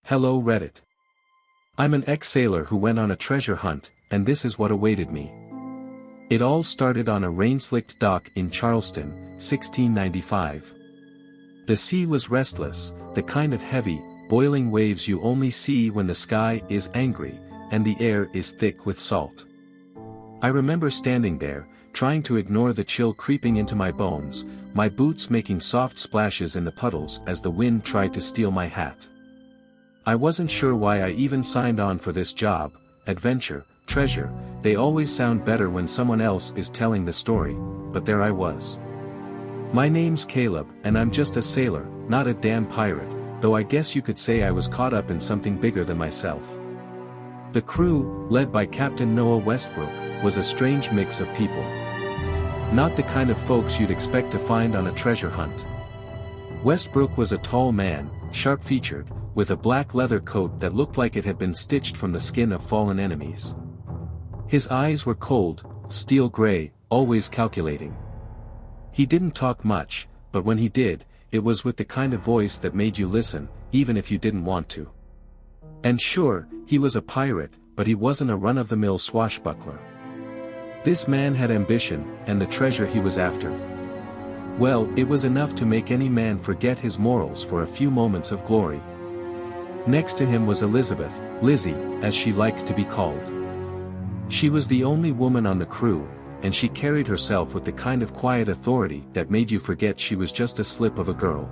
Hello Reddit. I'm an ex-sailor who went on a treasure hunt, and this is what awaited me. It all started on a rain-slicked dock in Charleston, 1695. The sea was restless, the kind of heavy, boiling waves you only see when the sky is angry, and the air is thick with salt. I remember standing there, trying to ignore the chill creeping into my bones, my boots making soft splashes in the puddles as the wind tried to steal my hat. I wasn't sure why I even signed on for this job. Adventure, treasure, they always sound better when someone else is telling the story, but there I was. My name's Caleb, and I'm just a sailor, not a damn pirate, though I guess you could say I was caught up in something bigger than myself. The crew, led by Captain Noah Westbrook, was a strange mix of people. Not the kind of folks you'd expect to find on a treasure hunt. Westbrook was a tall man, sharp-featured, with a black leather coat that looked like it had been stitched from the skin of fallen enemies. His eyes were cold, steel gray, always calculating. He didn't talk much, but when he did, it was with the kind of voice that made you listen, even if you didn't want to. And sure, he was a pirate, but he wasn't a run-of-the-mill swashbuckler. This man had ambition, and the treasure he was after. Well, it was enough to make any man forget his morals for a few moments of glory. Next to him was Elizabeth, Lizzie, as she liked to be called. She was the only woman on the crew, and she carried herself with the kind of quiet authority that made you forget she was just a slip of a girl.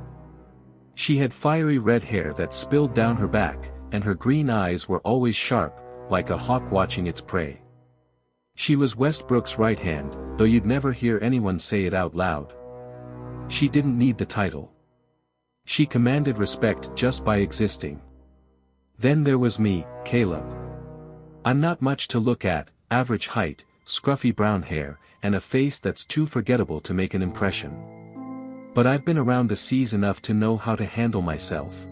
She had fiery red hair that spilled down her back, and her green eyes were always sharp, like a hawk watching its prey. She was Westbrook's right hand, though you'd never hear anyone say it out loud. She didn't need the title. She commanded respect just by existing. Then there was me, Caleb. I'm not much to look at, average height, scruffy brown hair, and a face that's too forgettable to make an impression. But I've been around the seas enough to know how to handle myself.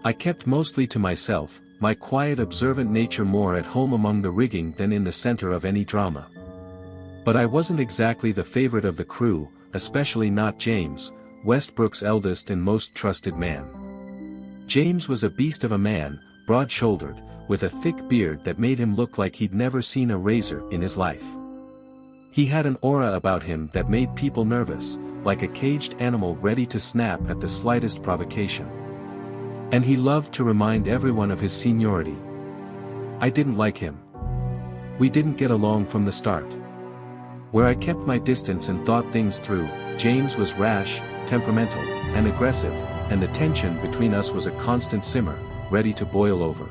I kept mostly to myself, my quiet observant nature more at home among the rigging than in the center of any drama. But I wasn't exactly the favorite of the crew, especially not James, Westbrook's eldest and most trusted man. James was a beast of a man, broad-shouldered, with a thick beard that made him look like he'd never seen a razor in his life. He had an aura about him that made people nervous, like a caged animal ready to snap at the slightest provocation. And he loved to remind everyone of his seniority. I didn't like him. We didn't get along from the start. Where I kept my distance and thought things through, James was rash, temperamental, and aggressive, and the tension between us was a constant simmer, ready to boil over.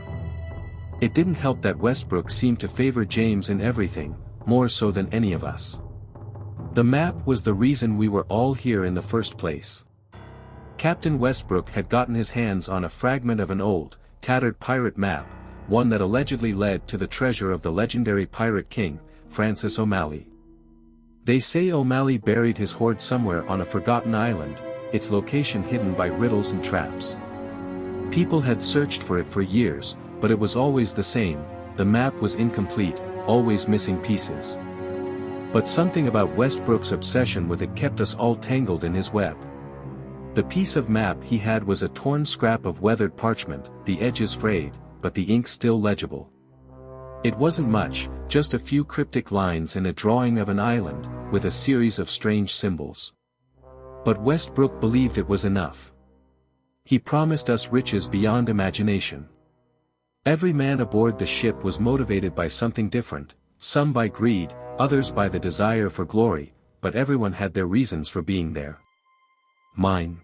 It didn't help that Westbrook seemed to favor James in everything, more so than any of us. The map was the reason we were all here in the first place. Captain Westbrook had gotten his hands on a fragment of an old, tattered pirate map, one that allegedly led to the treasure of the legendary pirate king, Francis O'Malley. They say O'Malley buried his hoard somewhere on a forgotten island, its location hidden by riddles and traps. People had searched for it for years, but it was always the same, the map was incomplete, always missing pieces. But something about Westbrook's obsession with it kept us all tangled in his web. The piece of map he had was a torn scrap of weathered parchment, the edges frayed, but the ink still legible. It wasn't much, just a few cryptic lines and a drawing of an island, with a series of strange symbols. But Westbrook believed it was enough. He promised us riches beyond imagination. Every man aboard the ship was motivated by something different, some by greed, others by the desire for glory, but everyone had their reasons for being there. Mine.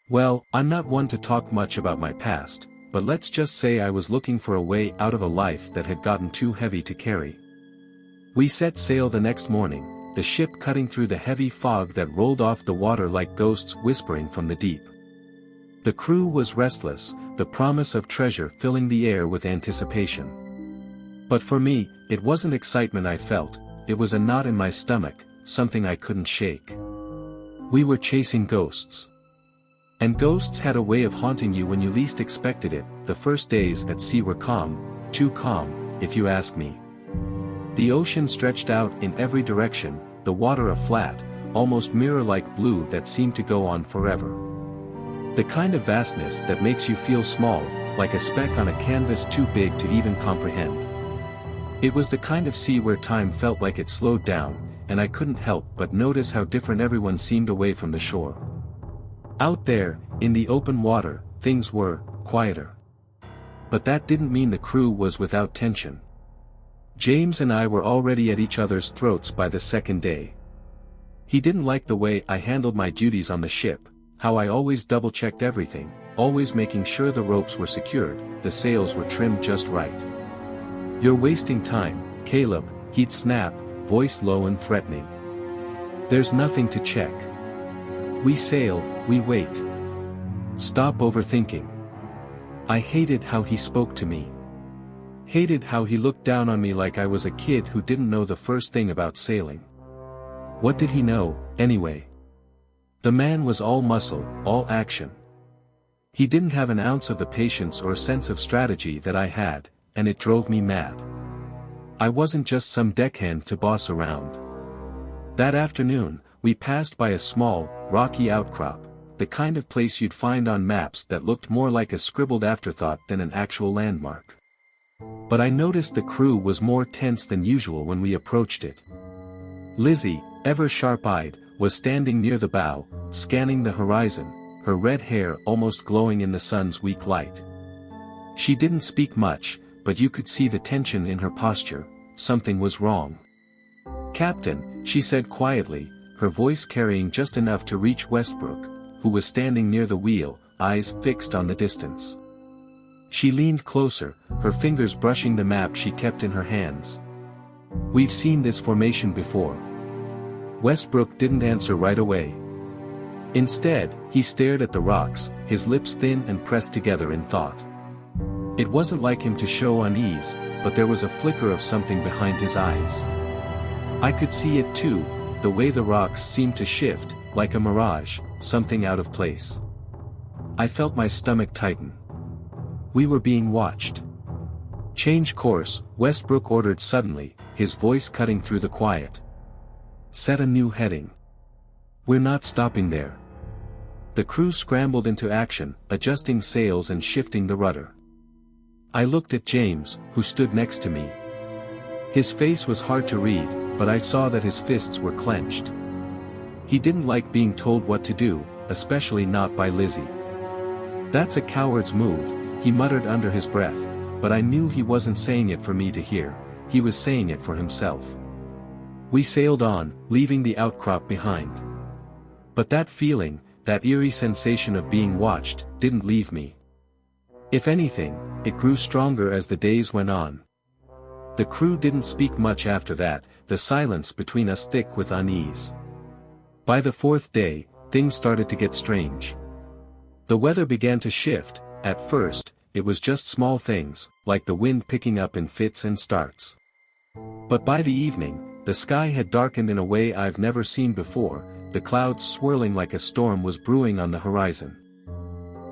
Well, I'm not one to talk much about my past, but let's just say I was looking for a way out of a life that had gotten too heavy to carry. We set sail the next morning, the ship cutting through the heavy fog that rolled off the water like ghosts whispering from the deep. The crew was restless, the promise of treasure filling the air with anticipation. But for me, it wasn't excitement I felt, it was a knot in my stomach, something I couldn't shake. We were chasing ghosts. And ghosts had a way of haunting you when you least expected it. The first days at sea were calm, too calm, if you ask me. The ocean stretched out in every direction, the water a flat, almost mirror-like blue that seemed to go on forever. The kind of vastness that makes you feel small, like a speck on a canvas too big to even comprehend. It was the kind of sea where time felt like it slowed down, and I couldn't help but notice how different everyone seemed away from the shore. Out there, in the open water, things were quieter. But that didn't mean the crew was without tension. James and I were already at each other's throats by the second day. He didn't like the way I handled my duties on the ship, how I always double-checked everything, always making sure the ropes were secured, the sails were trimmed just right. "You're wasting time, Caleb," he'd snap, voice low and threatening. "There's nothing to check. We sail, we wait. Stop overthinking." I hated how he spoke to me. Hated how he looked down on me like I was a kid who didn't know the first thing about sailing. What did he know, anyway? The man was all muscle, all action. He didn't have an ounce of the patience or sense of strategy that I had, and it drove me mad. I wasn't just some deckhand to boss around. That afternoon, we passed by a small, rocky outcrop, the kind of place you'd find on maps that looked more like a scribbled afterthought than an actual landmark. But I noticed the crew was more tense than usual when we approached it. Lizzie, ever sharp-eyed, was standing near the bow, scanning the horizon, her red hair almost glowing in the sun's weak light. She didn't speak much, but you could see the tension in her posture. Something was wrong. "Captain," she said quietly, her voice carrying just enough to reach Westbrook, who was standing near the wheel, eyes fixed on the distance. She leaned closer, her fingers brushing the map she kept in her hands. "We've seen this formation before." Westbrook didn't answer right away. Instead, he stared at the rocks, his lips thin and pressed together in thought. It wasn't like him to show unease, but there was a flicker of something behind his eyes. I could see it too, the way the rocks seemed to shift, like a mirage, something out of place. I felt my stomach tighten. We were being watched. "Change course," Westbrook ordered suddenly, his voice cutting through the quiet. "Set a new heading. We're not stopping there." The crew scrambled into action, adjusting sails and shifting the rudder. I looked at James, who stood next to me. His face was hard to read, but I saw that his fists were clenched. He didn't like being told what to do, especially not by Lizzie. "That's a coward's move," he muttered under his breath, but I knew he wasn't saying it for me to hear, he was saying it for himself. We sailed on, leaving the outcrop behind. But that feeling, that eerie sensation of being watched, didn't leave me. If anything, it grew stronger as the days went on. The crew didn't speak much after that, the silence between us thick with unease. By the fourth day, things started to get strange. The weather began to shift. At first, it was just small things, like the wind picking up in fits and starts. But by the evening, the sky had darkened in a way I've never seen before, the clouds swirling like a storm was brewing on the horizon.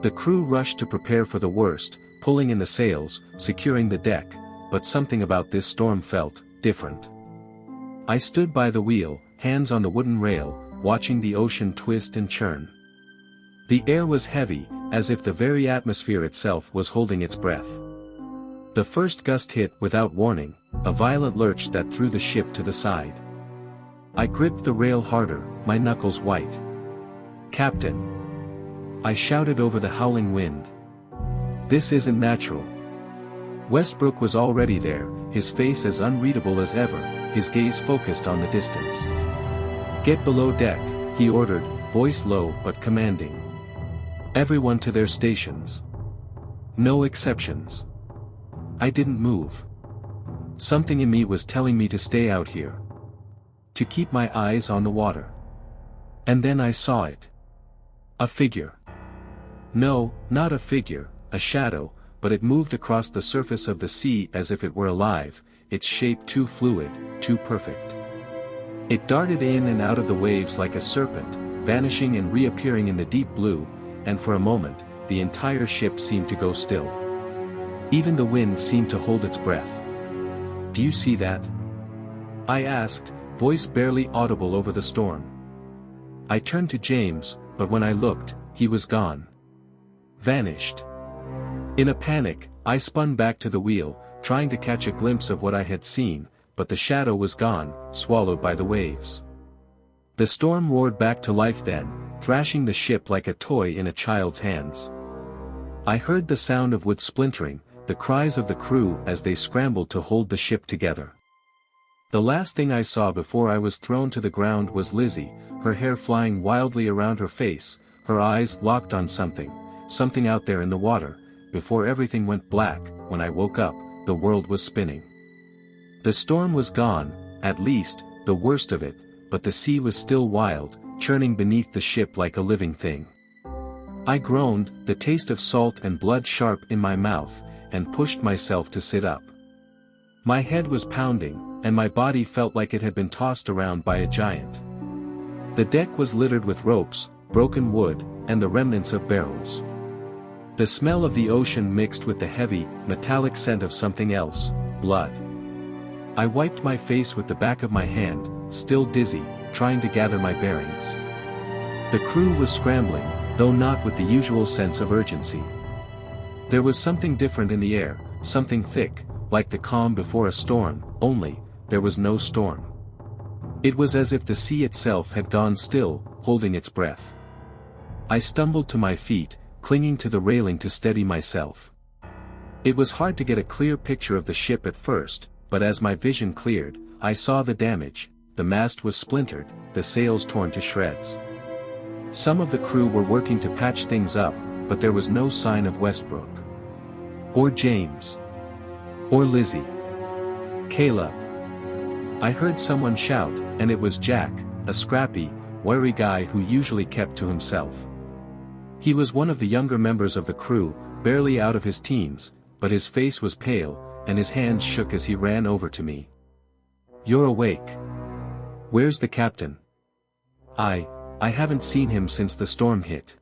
The crew rushed to prepare for the worst, pulling in the sails, securing the deck, but something about this storm felt different. I stood by the wheel, hands on the wooden rail, watching the ocean twist and churn. The air was heavy, as if the very atmosphere itself was holding its breath. The first gust hit without warning, a violent lurch that threw the ship to the side. I gripped the rail harder, my knuckles white. "Captain!" I shouted over the howling wind. "This isn't natural." Westbrook was already there, his face as unreadable as ever, his gaze focused on the distance. "Get below deck," he ordered, voice low but commanding. "Everyone to their stations. No exceptions." I didn't move. Something in me was telling me to stay out here. To keep my eyes on the water. And then I saw it. A figure. No, not a figure, a shadow, but it moved across the surface of the sea as if it were alive, its shape too fluid, too perfect. It darted in and out of the waves like a serpent, vanishing and reappearing in the deep blue, and for a moment, the entire ship seemed to go still. Even the wind seemed to hold its breath. "Do you see that?" I asked, voice barely audible over the storm. I turned to James, but when I looked, he was gone. Vanished. In a panic, I spun back to the wheel, trying to catch a glimpse of what I had seen, but the shadow was gone, swallowed by the waves. The storm roared back to life then, thrashing the ship like a toy in a child's hands. I heard the sound of wood splintering, the cries of the crew as they scrambled to hold the ship together. The last thing I saw before I was thrown to the ground was Lizzie, her hair flying wildly around her face, her eyes locked on something out there in the water. Before everything went black, when I woke up, the world was spinning. The storm was gone, at least, the worst of it, but the sea was still wild, churning beneath the ship like a living thing. I groaned, the taste of salt and blood sharp in my mouth, and pushed myself to sit up. My head was pounding, and my body felt like it had been tossed around by a giant. The deck was littered with ropes, broken wood, and the remnants of barrels. The smell of the ocean mixed with the heavy, metallic scent of something else, blood. I wiped my face with the back of my hand, still dizzy, trying to gather my bearings. The crew was scrambling, though not with the usual sense of urgency. There was something different in the air, something thick, like the calm before a storm, only, there was no storm. It was as if the sea itself had gone still, holding its breath. I stumbled to my feet, clinging to the railing to steady myself. It was hard to get a clear picture of the ship at first, but as my vision cleared, I saw the damage. The mast was splintered, the sails torn to shreds. Some of the crew were working to patch things up, but there was no sign of Westbrook. Or James. Or Lizzie. Caleb. I heard someone shout, and it was Jack, a scrappy, wiry guy who usually kept to himself. He was one of the younger members of the crew, barely out of his teens, but his face was pale, and his hands shook as he ran over to me. "You're awake. Where's the captain?" I haven't seen him since the storm hit."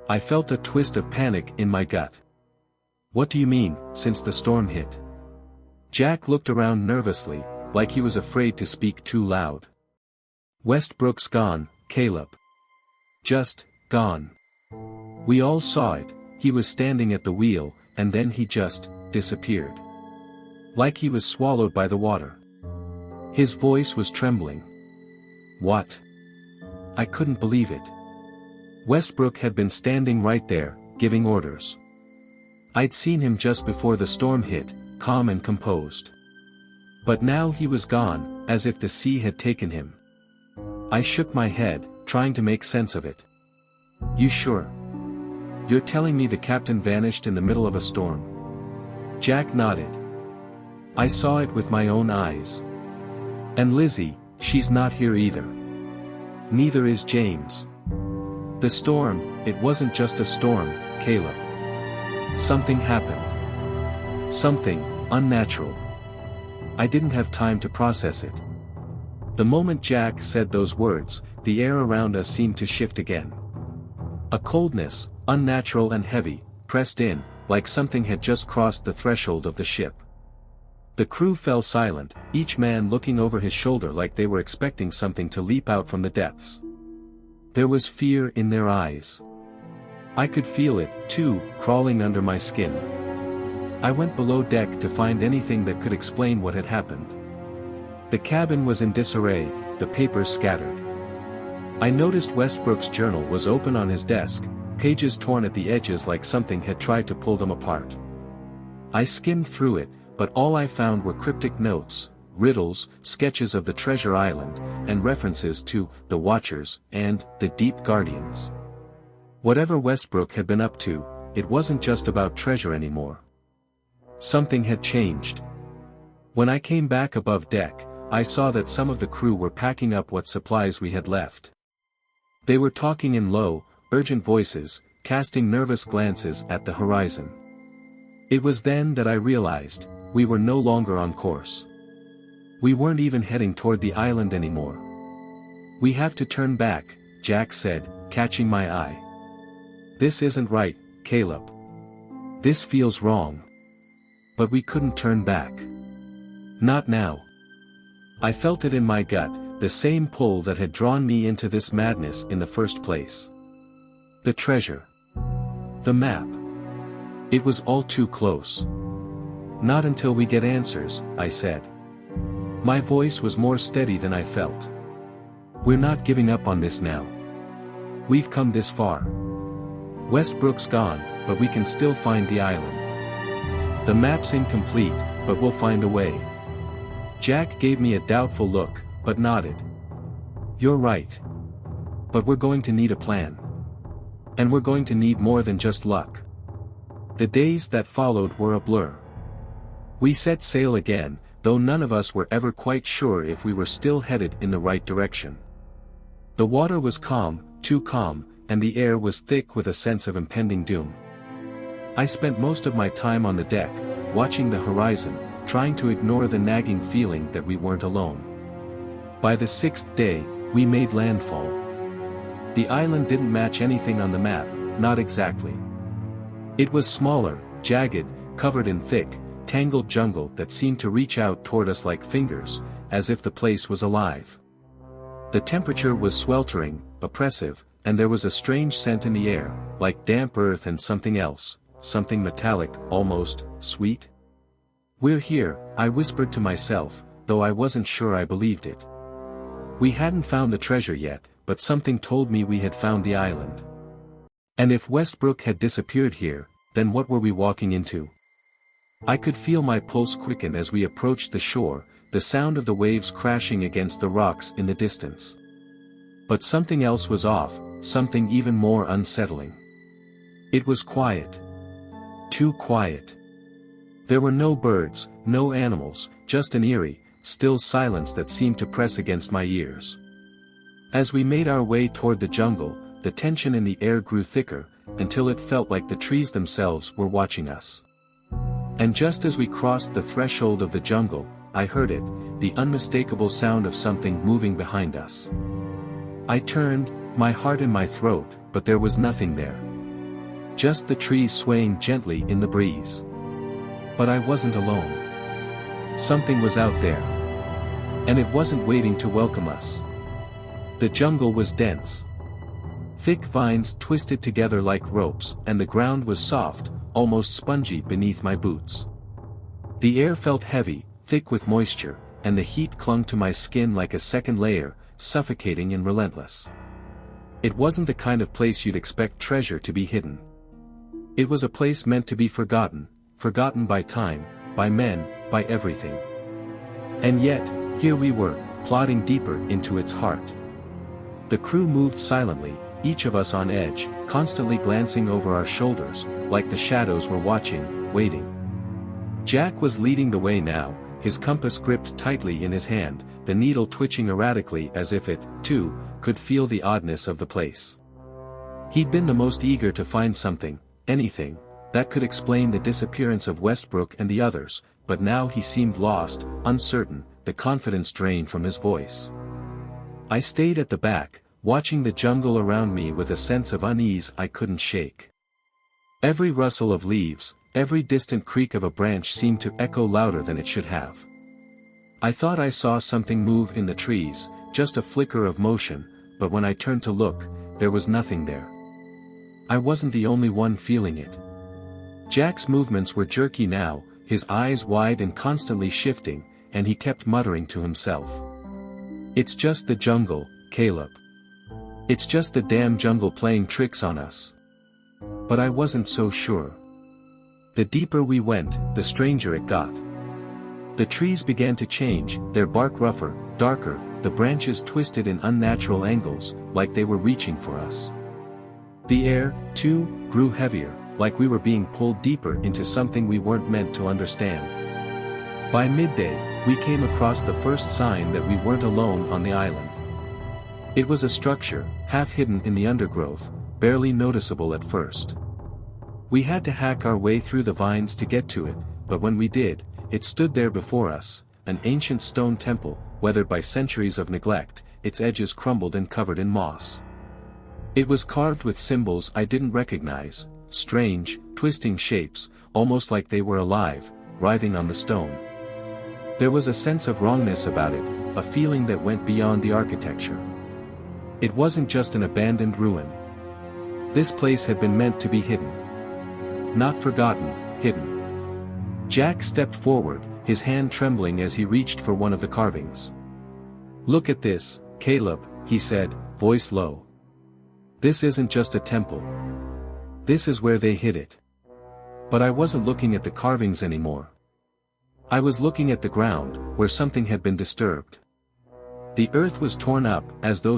I felt a twist of panic in my gut. "What do you mean, since the storm hit?" Jack looked around nervously, like he was afraid to speak too loud. "Westbrook's gone, Caleb. Just, gone. We all saw it, he was standing at the wheel, and then he just, disappeared. Like he was swallowed by the water." His voice was trembling. "What?" I couldn't believe it. Westbrook had been standing right there, giving orders. I'd seen him just before the storm hit, calm and composed. But now he was gone, as if the sea had taken him. I shook my head, trying to make sense of it. "You sure? You're telling me the captain vanished in the middle of a storm?" Jack nodded. "I saw it with my own eyes. And Lizzie, she's not here either. Neither is James. The storm, it wasn't just a storm, Caleb. Something happened. Something unnatural. I didn't have time to process it." The moment Jack said those words, the air around us seemed to shift again. A coldness, unnatural and heavy, pressed in, like something had just crossed the threshold of the ship. The crew fell silent, each man looking over his shoulder like they were expecting something to leap out from the depths. There was fear in their eyes. I could feel it, too, crawling under my skin. I went below deck to find anything that could explain what had happened. The cabin was in disarray, the papers scattered. I noticed Westbrook's journal was open on his desk, pages torn at the edges like something had tried to pull them apart. I skimmed through it, but all I found were cryptic notes, riddles, sketches of the treasure island, and references to the Watchers and the Deep Guardians. Whatever Westbrook had been up to, it wasn't just about treasure anymore. Something had changed. When I came back above deck, I saw that some of the crew were packing up what supplies we had left. They were talking in low, urgent voices, casting nervous glances at the horizon. It was then that I realized, we were no longer on course. We weren't even heading toward the island anymore. "We have to turn back," Jack said, catching my eye. "This isn't right, Caleb. This feels wrong." But we couldn't turn back. Not now. I felt it in my gut, the same pull that had drawn me into this madness in the first place. The treasure. The map. It was all too close. Not until we get answers, I said. My voice was more steady than I felt. We're not giving up on this now. We've come this far. Westbrook's gone, but we can still find the island. The map's incomplete, but we'll find a way. Jack gave me a doubtful look, but nodded. You're right. But we're going to need a plan. And we're going to need more than just luck. The days that followed were a blur. We set sail again, though none of us were ever quite sure if we were still headed in the right direction. The water was calm, too calm, and the air was thick with a sense of impending doom. I spent most of my time on the deck, watching the horizon, trying to ignore the nagging feeling that we weren't alone. By the 6th day, we made landfall. The island didn't match anything on the map, not exactly. It was smaller, jagged, covered in thick, tangled jungle that seemed to reach out toward us like fingers, as if the place was alive. The temperature was sweltering, oppressive, and there was a strange scent in the air, like damp earth and something else, something metallic, almost sweet. We're here, I whispered to myself, though I wasn't sure I believed it. We hadn't found the treasure yet, but something told me we had found the island. And if Westbrook had disappeared here, then what were we walking into? I could feel my pulse quicken as we approached the shore, the sound of the waves crashing against the rocks in the distance. But something else was off, something even more unsettling. It was quiet. Too quiet. There were no birds, no animals, just an eerie, still silence that seemed to press against my ears. As we made our way toward the jungle, the tension in the air grew thicker, until it felt like the trees themselves were watching us. And just as we crossed the threshold of the jungle, I heard it, the unmistakable sound of something moving behind us. I turned, my heart in my throat, but there was nothing there. Just the trees swaying gently in the breeze. But I wasn't alone. Something was out there. And it wasn't waiting to welcome us. The jungle was dense. Thick vines twisted together like ropes, and the ground was soft, almost spongy beneath my boots. The air felt heavy, thick with moisture, and the heat clung to my skin like a second layer, suffocating and relentless. It wasn't the kind of place you'd expect treasure to be hidden. It was a place meant to be forgotten, forgotten by time, by men, by everything. And yet, here we were, plodding deeper into its heart. The crew moved silently, each of us on edge, constantly glancing over our shoulders, like the shadows were watching, waiting. Jack was leading the way now, his compass gripped tightly in his hand, the needle twitching erratically as if it, too, could feel the oddness of the place. He'd been the most eager to find something, anything, that could explain the disappearance of Westbrook and the others, but now he seemed lost, uncertain, the confidence drained from his voice. I stayed at the back, watching the jungle around me with a sense of unease I couldn't shake. Every rustle of leaves, every distant creak of a branch seemed to echo louder than it should have. I thought I saw something move in the trees, just a flicker of motion, but when I turned to look, there was nothing there. I wasn't the only one feeling it. Jack's movements were jerky now, his eyes wide and constantly shifting, and he kept muttering to himself. "It's just the jungle, Caleb. It's just the damn jungle playing tricks on us." But I wasn't so sure. The deeper we went, the stranger it got. The trees began to change, their bark rougher, darker, the branches twisted in unnatural angles, like they were reaching for us. The air, too, grew heavier, like we were being pulled deeper into something we weren't meant to understand. By midday, we came across the first sign that we weren't alone on the island. It was a structure, half hidden in the undergrowth, barely noticeable at first. We had to hack our way through the vines to get to it, but when we did, it stood there before us, an ancient stone temple, weathered by centuries of neglect, its edges crumbled and covered in moss. It was carved with symbols I didn't recognize, strange, twisting shapes, almost like they were alive, writhing on the stone. There was a sense of wrongness about it, a feeling that went beyond the architecture. It wasn't just an abandoned ruin. This place had been meant to be hidden. Not forgotten, hidden. Jack stepped forward, his hand trembling as he reached for one of the carvings. "Look at this, Caleb," he said, voice low. "This isn't just a temple. This is where they hid it." But I wasn't looking at the carvings anymore. I was looking at the ground, where something had been disturbed. The earth was torn up, as though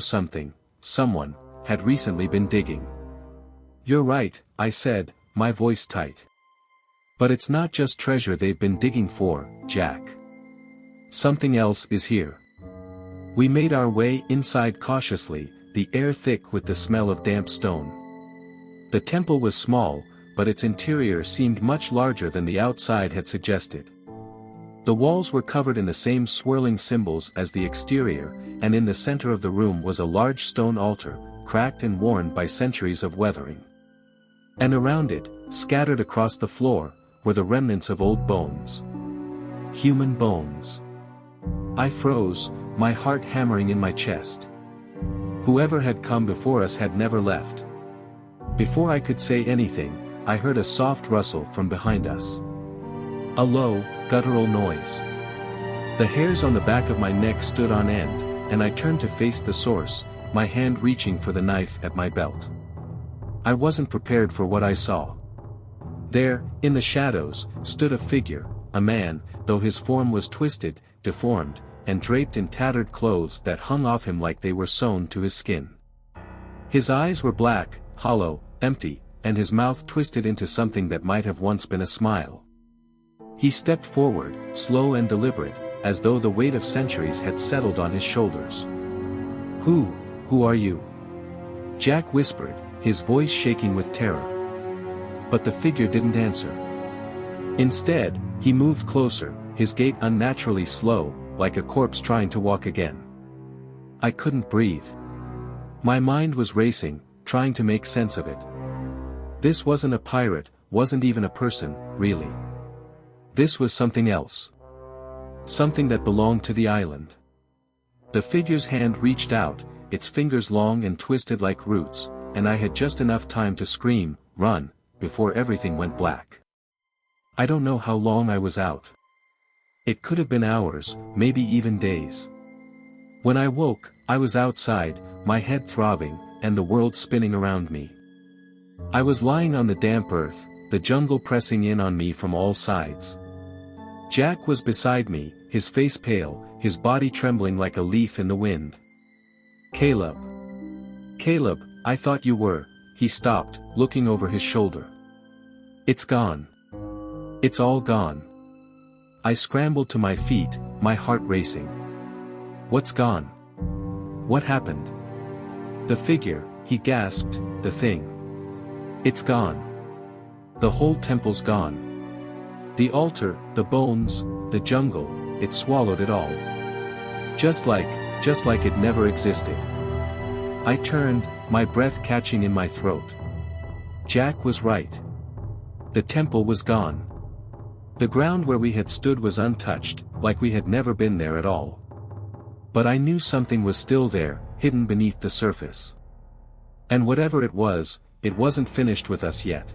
someone, had recently been digging. "You're right," I said, my voice tight. "But it's not just treasure they've been digging for, Jack. Something else is here." We made our way inside cautiously, the air thick with the smell of damp stone. The temple was small, but its interior seemed much larger than the outside had suggested. The walls were covered in the same swirling symbols as the exterior, and in the center of the room was a large stone altar, cracked and worn by centuries of weathering. And around it, scattered across the floor, were the remnants of old bones. Human bones. I froze, my heart hammering in my chest. Whoever had come before us had never left. Before I could say anything, I heard a soft rustle from behind us. A low, guttural noise. The hairs on the back of my neck stood on end, and I turned to face the source, my hand reaching for the knife at my belt. I wasn't prepared for what I saw. There, in the shadows, stood a figure, a man, though his form was twisted, deformed, and draped in tattered clothes that hung off him like they were sewn to his skin. His eyes were black, hollow, empty, and his mouth twisted into something that might have once been a smile. He stepped forward, slow and deliberate, as though the weight of centuries had settled on his shoulders. Who are you?" Jack whispered, his voice shaking with terror. But the figure didn't answer. Instead, he moved closer, his gait unnaturally slow, like a corpse trying to walk again. I couldn't breathe. My mind was racing, trying to make sense of it. This wasn't a pirate, wasn't even a person, really. This was something else. Something that belonged to the island. The figure's hand reached out, its fingers long and twisted like roots, and I had just enough time to scream, "Run," before everything went black. I don't know how long I was out. It could have been hours, maybe even days. When I woke, I was outside, my head throbbing, and the world spinning around me. I was lying on the damp earth, the jungle pressing in on me from all sides. Jack was beside me, his face pale, his body trembling like a leaf in the wind. "Caleb. Caleb, I thought you were," he stopped, looking over his shoulder. "It's gone. It's all gone." I scrambled to my feet, my heart racing. "What's gone? What happened?" "The figure," he gasped, "the thing. It's gone. The whole temple's gone. The altar, the bones, the jungle, it swallowed it all. Just like it never existed." I turned, my breath catching in my throat. Jack was right. The temple was gone. The ground where we had stood was untouched, like we had never been there at all. But I knew something was still there, hidden beneath the surface. And whatever it wasn't finished with us yet.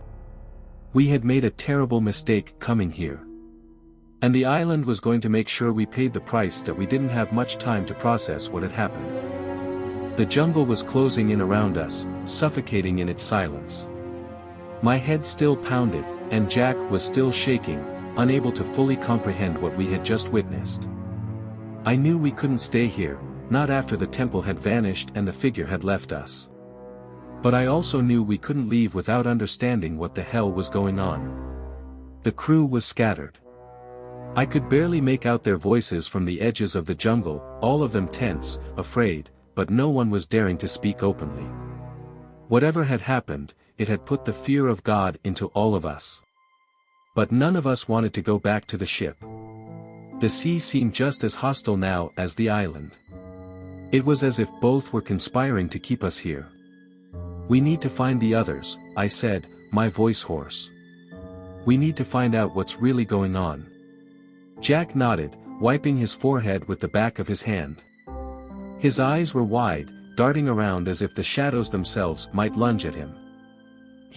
We had made a terrible mistake coming here. And the island was going to make sure we paid the price that we didn't have much time to process what had happened. The jungle was closing in around us, suffocating in its silence. My head still pounded, and Jack was still shaking, unable to fully comprehend what we had just witnessed. I knew we couldn't stay here, not after the temple had vanished and the figure had left us. But I also knew we couldn't leave without understanding what the hell was going on. The crew was scattered. I could barely make out their voices from the edges of the jungle, all of them tense, afraid, but no one was daring to speak openly. Whatever had happened, it had put the fear of God into all of us. But none of us wanted to go back to the ship. The sea seemed just as hostile now as the island. It was as if both were conspiring to keep us here. "We need to find the others," I said, my voice hoarse. "We need to find out what's really going on." Jack nodded, wiping his forehead with the back of his hand. His eyes were wide, darting around as if the shadows themselves might lunge at him.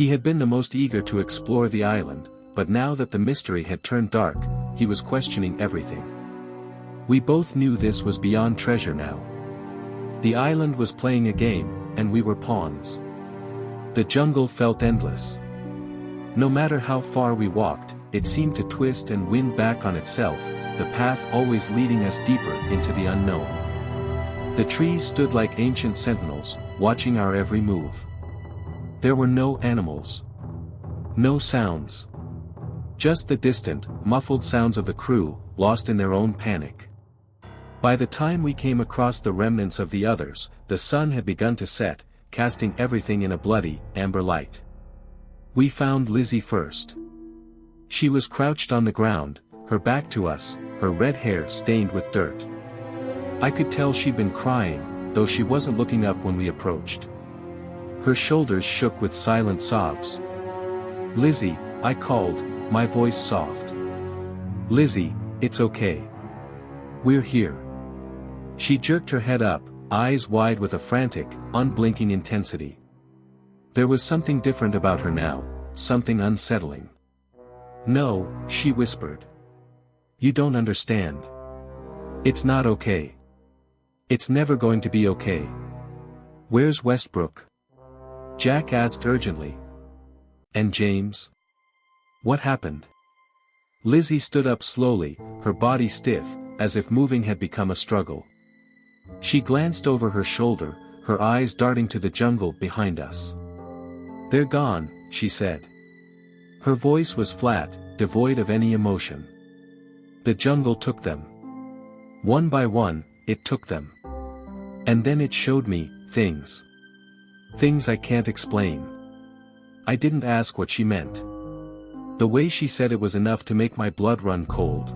He had been the most eager to explore the island, but now that the mystery had turned dark, he was questioning everything. We both knew this was beyond treasure now. The island was playing a game, and we were pawns. The jungle felt endless. No matter how far we walked, it seemed to twist and wind back on itself, the path always leading us deeper into the unknown. The trees stood like ancient sentinels, watching our every move. There were no animals. No sounds. Just the distant, muffled sounds of the crew, lost in their own panic. By the time we came across the remnants of the others, the sun had begun to set, casting everything in a bloody, amber light. We found Lizzie first. She was crouched on the ground, her back to us, her red hair stained with dirt. I could tell she'd been crying, though she wasn't looking up when we approached. Her shoulders shook with silent sobs. "Lizzie," I called, my voice soft. "Lizzie, it's okay. We're here." She jerked her head up, eyes wide with a frantic, unblinking intensity. There was something different about her now, something unsettling. "No," she whispered. "You don't understand. It's not okay. It's never going to be okay." "Where's Westbrook?" Jack asked urgently. "And James? What happened?" Lizzie stood up slowly, her body stiff, as if moving had become a struggle. She glanced over her shoulder, her eyes darting to the jungle behind us. "They're gone," she said. Her voice was flat, devoid of any emotion. "The jungle took them. One by one, it took them. And then it showed me, things. Things I can't explain." I didn't ask what she meant. The way she said it was enough to make my blood run cold.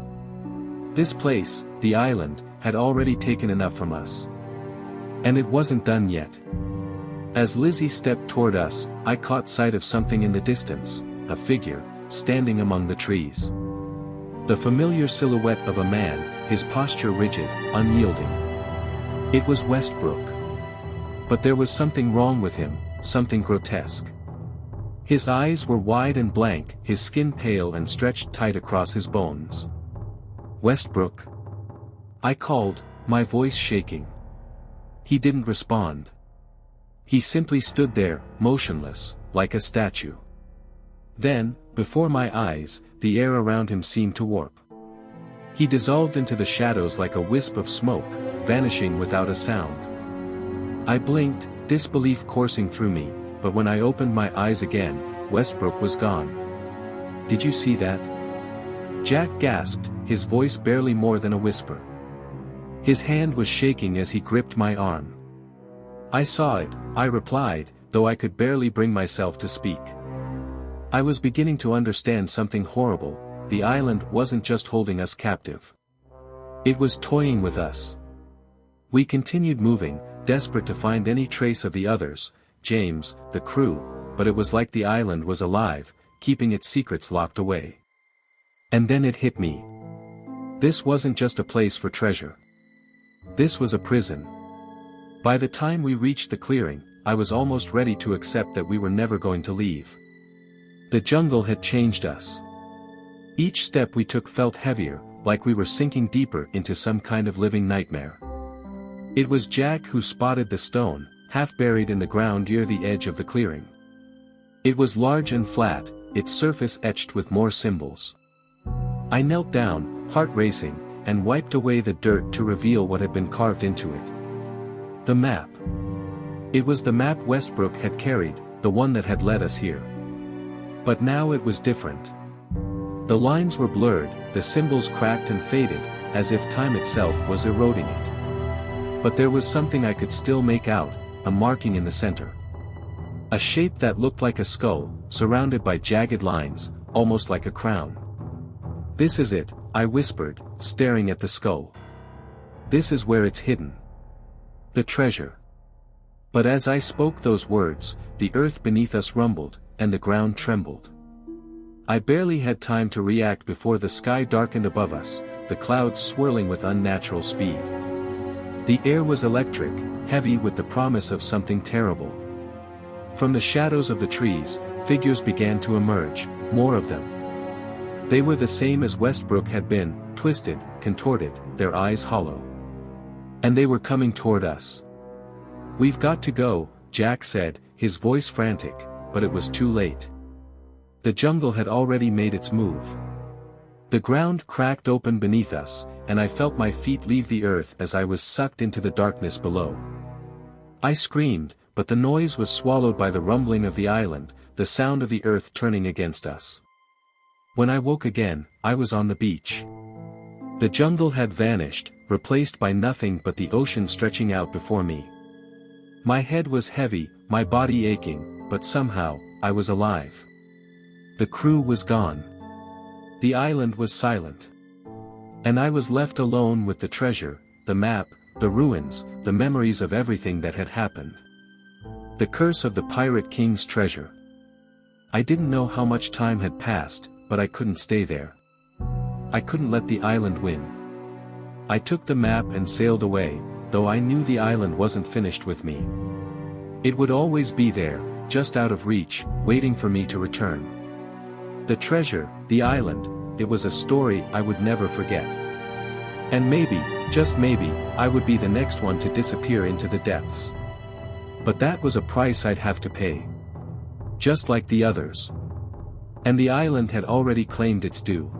This place, the island, had already taken enough from us. And it wasn't done yet. As Lizzie stepped toward us, I caught sight of something in the distance, a figure, standing among the trees. The familiar silhouette of a man, his posture rigid, unyielding. It was Westbrook. But there was something wrong with him, something grotesque. His eyes were wide and blank, his skin pale and stretched tight across his bones. "Westbrook?" I called, my voice shaking. He didn't respond. He simply stood there, motionless, like a statue. Then, before my eyes, the air around him seemed to warp. He dissolved into the shadows like a wisp of smoke, vanishing without a sound. I blinked, disbelief coursing through me, but when I opened my eyes again, Westbrook was gone. "Did you see that?" Jack gasped, his voice barely more than a whisper. His hand was shaking as he gripped my arm. "I saw it," I replied, though I could barely bring myself to speak. I was beginning to understand something horrible. The island wasn't just holding us captive. It was toying with us. We continued moving, desperate to find any trace of the others, James, the crew, but it was like the island was alive, keeping its secrets locked away. And then it hit me. This wasn't just a place for treasure. This was a prison. By the time we reached the clearing, I was almost ready to accept that we were never going to leave. The jungle had changed us. Each step we took felt heavier, like we were sinking deeper into some kind of living nightmare. It was Jack who spotted the stone, half buried in the ground near the edge of the clearing. It was large and flat, its surface etched with more symbols. I knelt down, heart racing, and wiped away the dirt to reveal what had been carved into it. The map. It was the map Westbrook had carried, the one that had led us here. But now it was different. The lines were blurred, the symbols cracked and faded, as if time itself was eroding it. But there was something I could still make out, a marking in the center. A shape that looked like a skull, surrounded by jagged lines, almost like a crown. "This is it," I whispered, staring at the skull. "This is where it's hidden. The treasure." But as I spoke those words, the earth beneath us rumbled, and the ground trembled. I barely had time to react before the sky darkened above us, the clouds swirling with unnatural speed. The air was electric, heavy with the promise of something terrible. From the shadows of the trees, figures began to emerge, more of them. They were the same as Westbrook had been, twisted, contorted, their eyes hollow. And they were coming toward us. "We've got to go," Jack said, his voice frantic, but it was too late. The jungle had already made its move. The ground cracked open beneath us, and I felt my feet leave the earth as I was sucked into the darkness below. I screamed, but the noise was swallowed by the rumbling of the island, the sound of the earth turning against us. When I woke again, I was on the beach. The jungle had vanished, replaced by nothing but the ocean stretching out before me. My head was heavy, my body aching, but somehow, I was alive. The crew was gone. The island was silent. And I was left alone with the treasure, the map, the ruins, the memories of everything that had happened. The curse of the Pirate King's treasure. I didn't know how much time had passed, but I couldn't stay there. I couldn't let the island win. I took the map and sailed away, though I knew the island wasn't finished with me. It would always be there, just out of reach, waiting for me to return. The treasure, the island, it was a story I would never forget. And maybe, just maybe, I would be the next one to disappear into the depths. But that was a price I'd have to pay. Just like the others. And the island had already claimed its due.